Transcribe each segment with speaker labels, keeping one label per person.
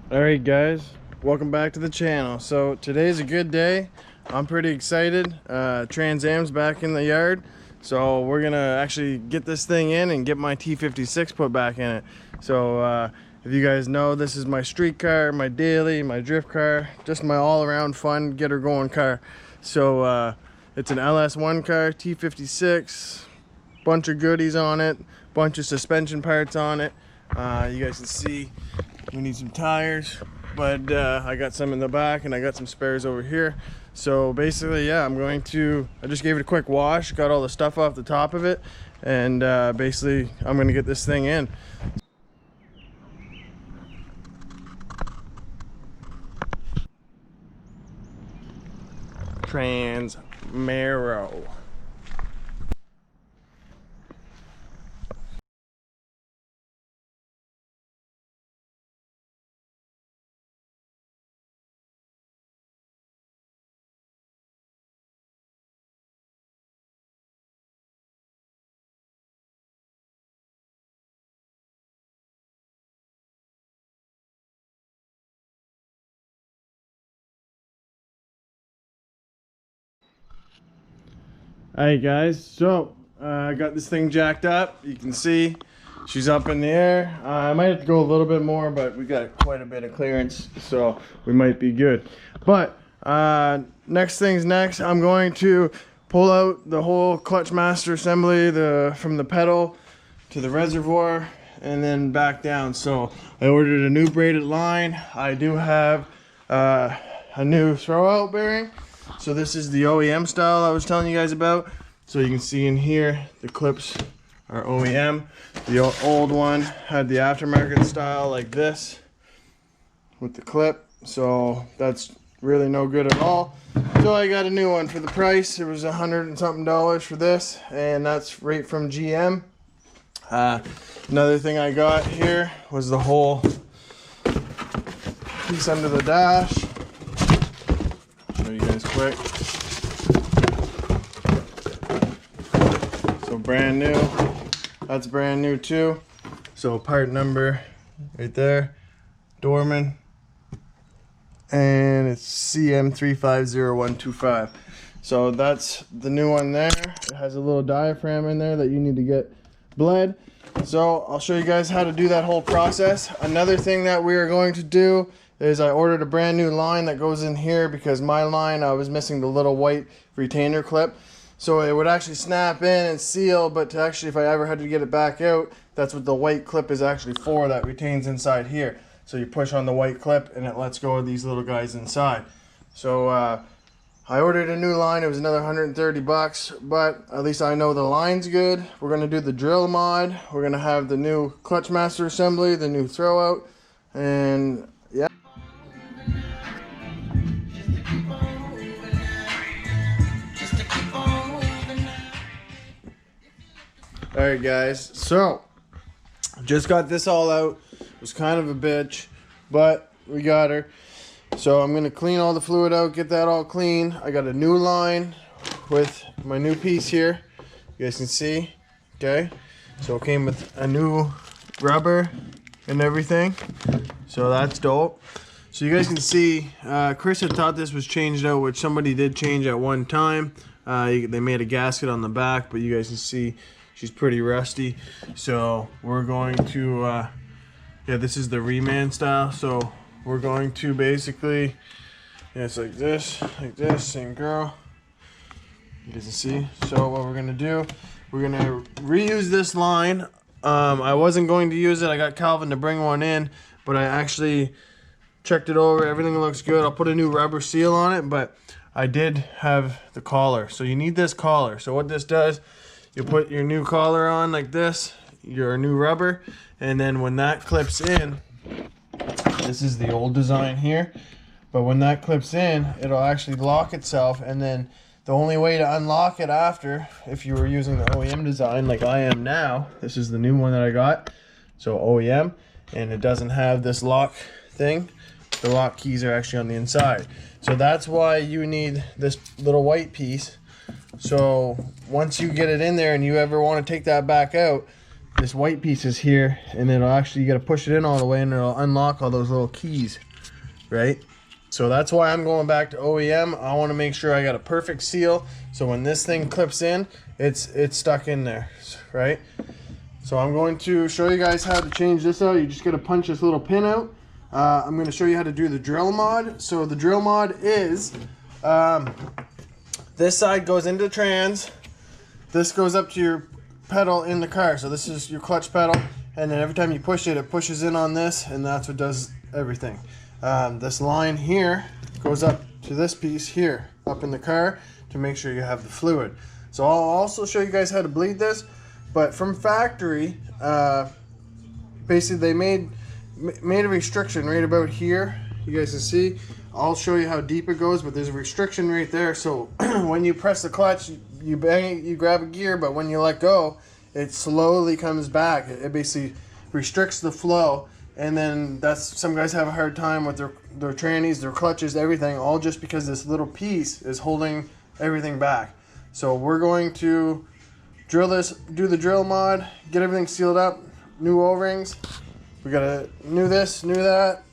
Speaker 1: Alright guys, welcome back to the channel. So today's a good day. I'm pretty excited. Trans Am's back in the yard, so we're gonna actually get this thing in and get my T56 put back in it. So if you guys know, this is my street car, my daily, my drift car, just my all-around fun get her going car. So it's an LS1 car, T56, bunch of goodies on it, bunch of suspension parts on it. You guys can see we need some tires, but I got some in the back and I got some spares over here. So basically, yeah, I just gave it a quick wash, got all the stuff off the top of it, and basically I'm gonna get this thing in. Transmero. Alright guys, so I got this thing jacked up. You can see she's up in the air. I might have to go a little bit more, but we got quite a bit of clearance, so we might be good. But next thing's next. I'm going to pull out the whole clutch master assembly from the pedal to the reservoir and then back down. So I ordered a new braided line. I do have a new throwout bearing. So this is the OEM style I was telling you guys about. So you can see in here the clips are OEM. The old one had the aftermarket style like this with the clip. So that's really no good at all. So I got a new one for the price. It was $100 and something for this, and that's right from GM. Another thing I got here was the whole piece under the dash. Show you guys quick. So brand new. That's brand new too. So part number right there, Dorman, and it's CM350125. So that's the new one there. It has a little diaphragm in there that you need to get bled. So I'll show you guys how to do that whole process. Another thing that we are going to do is I ordered a brand new line that goes in here because my line, I was missing the little white retainer clip. So it would actually snap in and seal, but to actually, if I ever had to get it back out, that's what the white clip is actually for, that retains inside here. So you push on the white clip and it lets go of these little guys inside. So I ordered a new line. It was another 130 bucks, but at least I know the line's good. We're gonna do the drill mod. We're gonna have the new clutch master assembly, the new throwout, and yeah. Alright guys, so just got this all out. It was kind of a bitch, but we got her. So I'm gonna clean all the fluid out, get that all clean. I got a new line with my new piece here. You guys can see, okay? So it came with a new rubber and everything. So that's dope. So you guys can see, Chris had thought this was changed out, which somebody did change at one time. They made a gasket on the back, but you guys can see she's pretty rusty. So we're going to, yeah, this is the reman style. So we're going to basically, yeah, it's like this, same girl. You guys can see. So what we're gonna do, we're gonna reuse this line. I wasn't going to use it. I got Calvin to bring one in, but I actually checked it over. Everything looks good. I'll put a new rubber seal on it, but I did have the collar. So you need this collar. So what this does, you put your new collar on like this, your new rubber, and then when that clips in, this is the old design here, but when that clips in, it'll actually lock itself, and then the only way to unlock it after, if you were using the OEM design like I am now, this is the new one that I got, so OEM, and it doesn't have this lock thing. The lock keys are actually on the inside. So that's why you need this little white piece. So once you get it in there and you ever want to take that back out, this white piece is here, and it'll actually, you got to push it in all the way and it'll unlock all those little keys, right? So that's why I'm going back to OEM. I want to make sure I got a perfect seal, so when this thing clips in, it's stuck in there, right? So I'm going to show you guys how to change this out. You just got to punch this little pin out. I'm going to show you how to do the drill mod. So the drill mod is, this side goes into the trans, this goes up to your pedal in the car. So this is your clutch pedal, and then every time you push it, it pushes in on this, and that's what does everything. This line here goes up to this piece here, up in the car, to make sure you have the fluid. So I'll also show you guys how to bleed this, but from factory, basically they made a restriction right about here. You guys can see. I'll show you how deep it goes, but there's a restriction right there. So when you press the clutch, you bang it, you grab a gear, but when you let go, it slowly comes back. It basically restricts the flow, and then that's, some guys have a hard time with their trannies, their clutches, everything, all just because this little piece is holding everything back. So we're going to drill this, do the drill mod, get everything sealed up, new O-rings. We gotta new this, new that.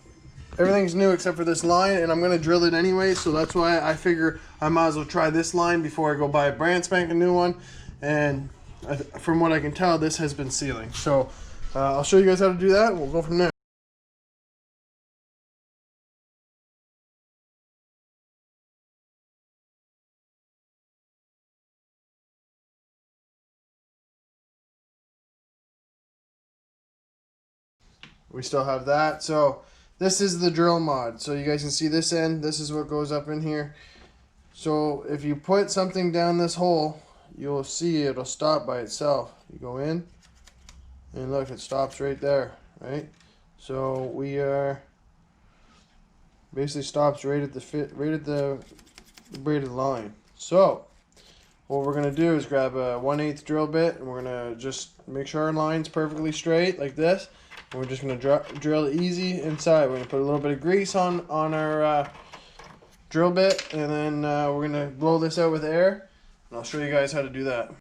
Speaker 1: Everything's new except for this line, and I'm gonna drill it anyway, so that's why I figure I might as well try this line before I go buy a brand spanking new one. And from what I can tell, this has been sealing. So I'll show you guys how to do that, and we'll go from there. We still have that. So this is the drill mod. So you guys can see this end. This is what goes up in here. So if you put something down this hole, you'll see it'll stop by itself. You go in, and look, it stops right there, right? So we are basically stops right at the braided line. So what we're gonna do is grab a 1/8 drill bit, and we're gonna just make sure our line's perfectly straight like this. And we're just gonna drill easy inside. We're gonna put a little bit of grease on our drill bit, and then we're gonna blow this out with air, and I'll show you guys how to do that.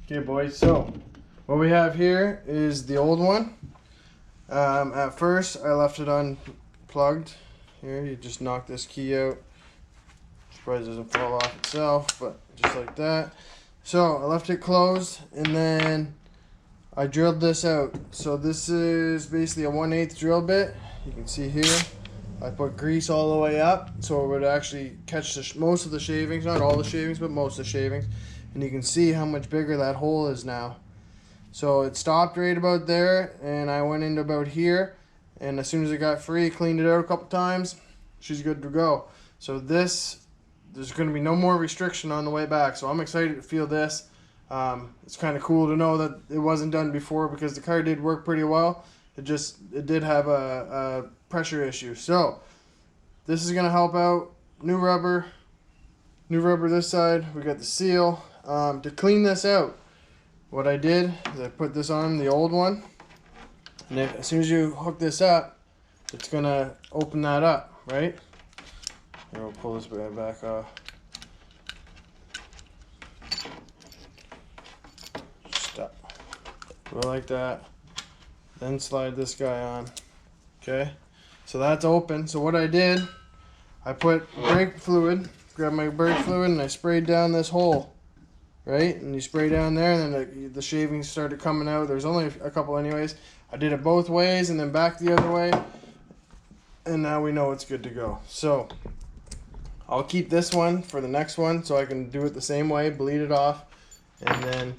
Speaker 1: Okay, boys. So what we have here is the old one. At first, I left it unplugged. Here, you just knock this key out. Surprised it doesn't fall off itself, but just like that. So I left it closed, and then I drilled this out. So this is basically a 1/8 drill bit. You can see here, I put grease all the way up, so it would actually catch most of the shavings, not all the shavings, but most of the shavings. And you can see how much bigger that hole is now. So it stopped right about there, and I went into about here, and as soon as it got free, cleaned it out a couple times, she's good to go. So there's going to be no more restriction on the way back, so I'm excited to feel this. It's kind of cool to know that it wasn't done before, because the car did work pretty well. It did have a pressure issue. So this is going to help out. New rubber this side. We got the seal. To clean this out, what I did is I put this on the old one, and as soon as you hook this up, it's going to open that up, right? Here, we'll pull this back off. Stop. Go like that. Then slide this guy on. Okay? So that's open. So what I did, I put brake fluid, grabbed my brake fluid, and I sprayed down this hole. Right? And you spray down there, and then the shavings started coming out. There's only a couple anyways. I did it both ways and then back the other way. And now we know it's good to go. So I'll keep this one for the next one, so I can do it the same way, bleed it off. And then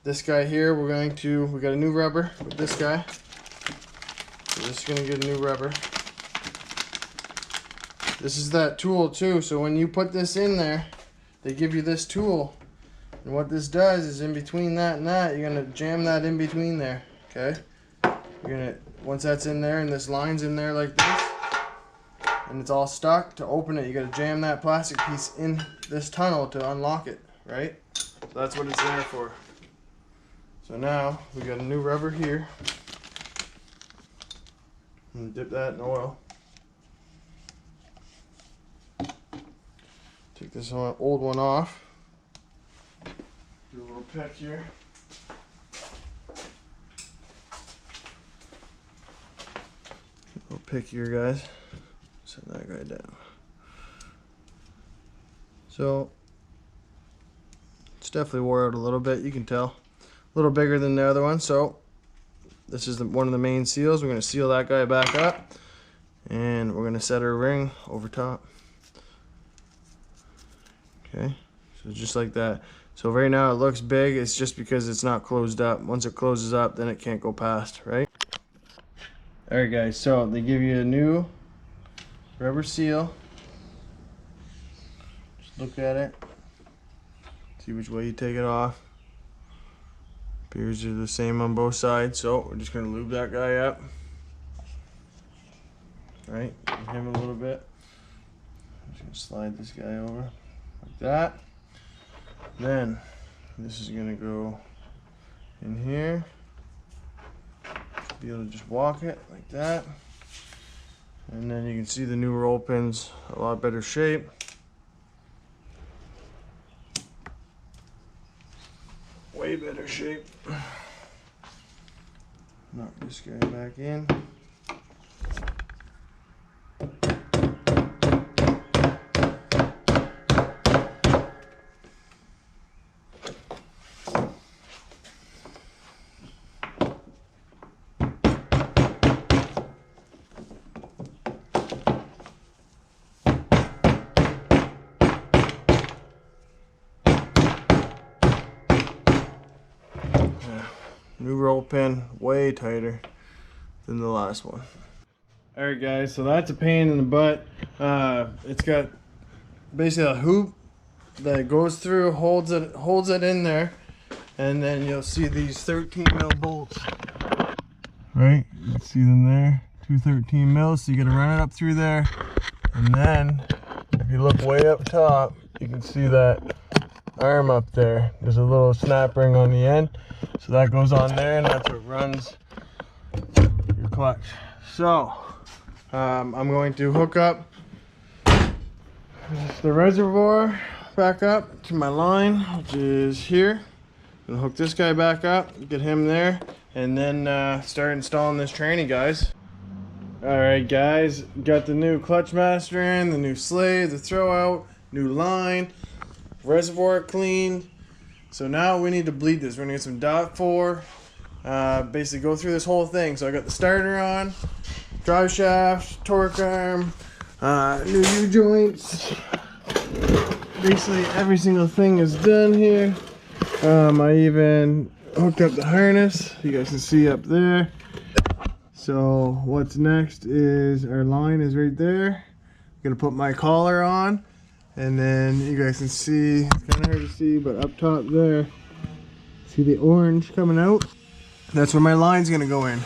Speaker 1: this guy here, we got a new rubber with this guy. So this is gonna get a new rubber. This is that tool too, so when you put this in there, they give you this tool. And what this does is, in between that and that, you're gonna jam that in between there, okay? Once that's in there and this line's in there like this, and it's all stuck, to open it, you gotta jam that plastic piece in this tunnel to unlock it, right? So that's what it's there for. So now, we got a new rubber here. And dip that in oil. Take this old one off. Do a little peck here. pickier, guys. Set that guy down. So it's definitely wore out a little bit, you can tell. A little bigger than the other one, so this is one of the main seals. We're going to seal that guy back up, and we're going to set our ring over top. Okay, so just like that. So right now it looks big, it's just because it's not closed up. Once it closes up, then it can't go past, right? Alright guys, so they give you a new rubber seal. Just look at it, see which way you take it off. Appears they're the same on both sides, so we're just going to lube that guy up. Right, give him a little bit. I'm just going to slide this guy over like that. Then this is going to go in here. Be able to just walk it like that. And then you can see the new roll pins, a lot better shape. Way better shape. Knock this guy back in. New roll pin, way tighter than the last one. Alright guys, so that's a pain in the butt. It's got basically a hoop that goes through, holds it in there, and then you'll see these 13 mil bolts. Right, you can see them there, two 13 mils, so you gotta run it up through there, and then if you look way up top, you can see that arm up there. There's a little snap ring on the end, so that goes on there, and that's what runs your clutch. So I'm going to hook up the reservoir back up to my line, which is here, and hook this guy back up, get him there, and then start installing this tranny, guys. Alright guys, got the new clutch master in, the new slave, the throw out, new line, reservoir cleaned. So now we need to bleed this. We're gonna get some .4, basically go through this whole thing. So I got the starter on, drive shaft, torque arm, new U-joints. Basically every single thing is done here. I even hooked up the harness, you guys can see up there. So what's next is our line is right there. I'm gonna put my collar on. And then you guys can see, it's kind of hard to see, but up top there, see the orange coming out? That's where my line's gonna go in.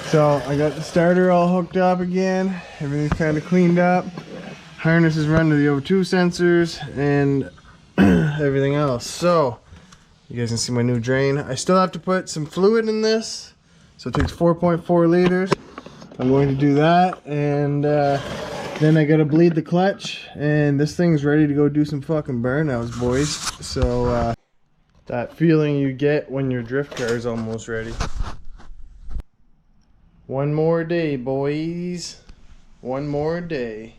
Speaker 1: So I got the starter all hooked up again. Everything's kind of cleaned up. Harness is run to the O2 sensors and everything else. So you guys can see my new drain. I still have to put some fluid in this. So it takes 4.4 liters. I'm going to do that, and then I gotta bleed the clutch, and this thing's ready to go do some fucking burnouts, boys. So that feeling you get when your drift car is almost ready. One more day, boys. One more day.